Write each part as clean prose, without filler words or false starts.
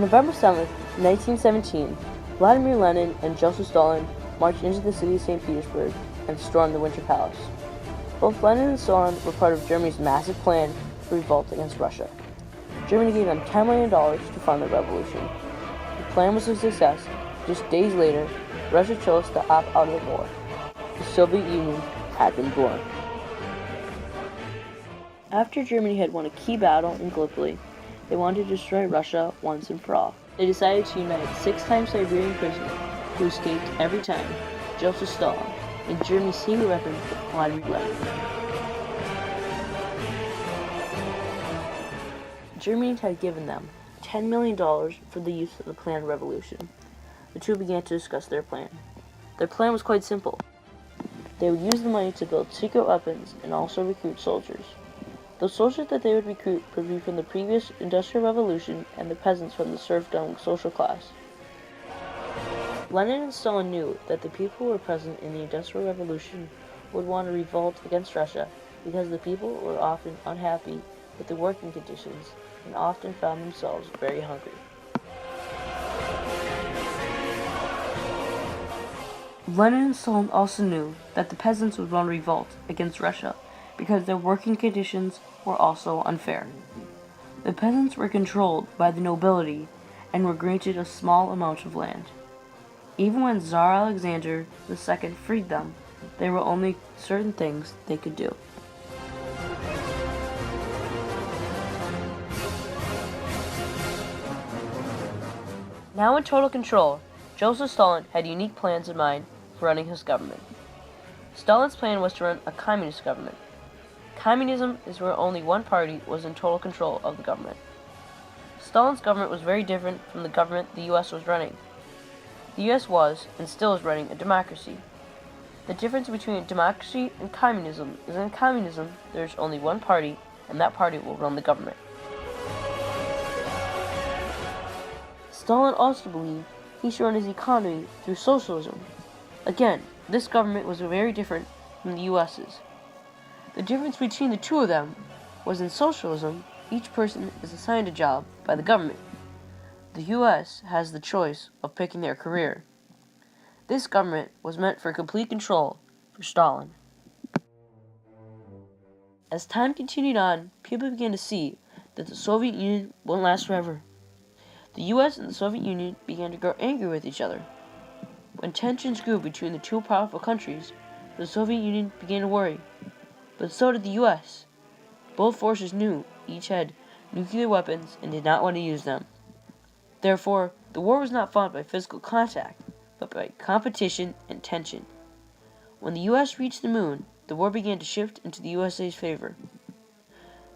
November 7th, 1917, Vladimir Lenin and Joseph Stalin marched into the city of St. Petersburg and stormed the Winter Palace. Both Lenin and Stalin were part of Germany's massive plan to revolt against Russia. Germany gave them $10 million to fund the revolution. The plan was a success. Just days later, Russia chose to opt out of the war. The Soviet Union had been born. After Germany had won a key battle in Gallipoli, they wanted to destroy Russia once and for all. They decided to unite a six-time Siberian prisoner who escaped every time, Joseph Stalin, and Germany's secret weapon, Vladimir Lenin. Germany had given them $10 million for the use of the planned revolution. The two began to discuss their plan. Their plan was quite simple. They would use the money to build secret weapons and also recruit soldiers. The soldiers that they would recruit would be from the previous Industrial Revolution and the peasants from the serfdom social class. Lenin and Stalin knew that the people who were present in the Industrial Revolution would want to revolt against Russia because the people were often unhappy with the working conditions and often found themselves very hungry. Lenin and Stalin also knew that the peasants would want to revolt against Russia because their working conditions were also unfair. The peasants were controlled by the nobility and were granted a small amount of land. Even when Tsar Alexander II freed them, there were only certain things they could do. Now in total control, Joseph Stalin had unique plans in mind for running his government. Stalin's plan was to run a communist government. Communism is where only one party was in total control of the government. Stalin's government was very different from the government the US was running. The US was, and still is running, a democracy. The difference between democracy and communism is in communism there is only one party, and that party will run the government. Stalin also believed he should run his economy through socialism. Again, this government was very different from the US's. The difference between the two of them was in socialism, each person is assigned a job by the government. The US has the choice of picking their career. This government was meant for complete control for Stalin. As time continued on, people began to see that the Soviet Union wouldn't last forever. The US and the Soviet Union began to grow angry with each other. When tensions grew between the two powerful countries, the Soviet Union began to worry. But so did the US. Both forces knew each had nuclear weapons and did not want to use them. Therefore, the war was not fought by physical contact, but by competition and tension. When the US reached the moon, the war began to shift into the USA's favor.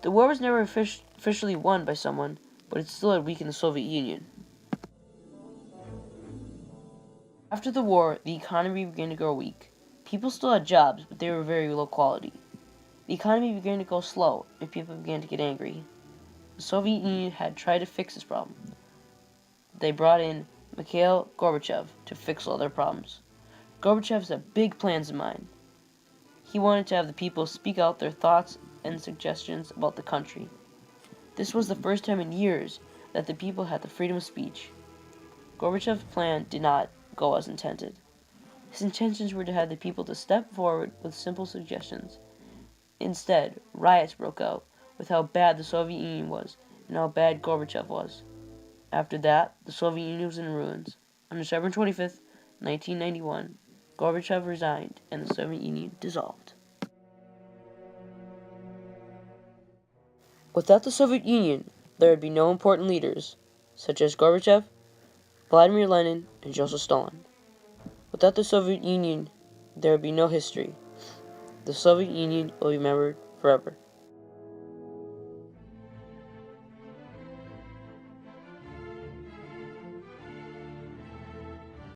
The war was never officially won by someone, but it still had weakened the Soviet Union. After the war, the economy began to grow weak. People still had jobs, but they were very low quality. The economy began to go slow, and people began to get angry. The Soviet Union had tried to fix this problem. They brought in Mikhail Gorbachev to fix all their problems. Gorbachev had big plans in mind. He wanted to have the people speak out their thoughts and suggestions about the country. This was the first time in years that the people had the freedom of speech. Gorbachev's plan did not go as intended. His intentions were to have the people to step forward with simple suggestions. Instead, riots broke out with how bad the Soviet Union was and how bad Gorbachev was. After that, the Soviet Union was in ruins. On December 25th, 1991, Gorbachev resigned and the Soviet Union dissolved. Without the Soviet Union, there would be no important leaders, such as Gorbachev, Vladimir Lenin, and Joseph Stalin. Without the Soviet Union, there would be no history. The Soviet Union will be remembered forever.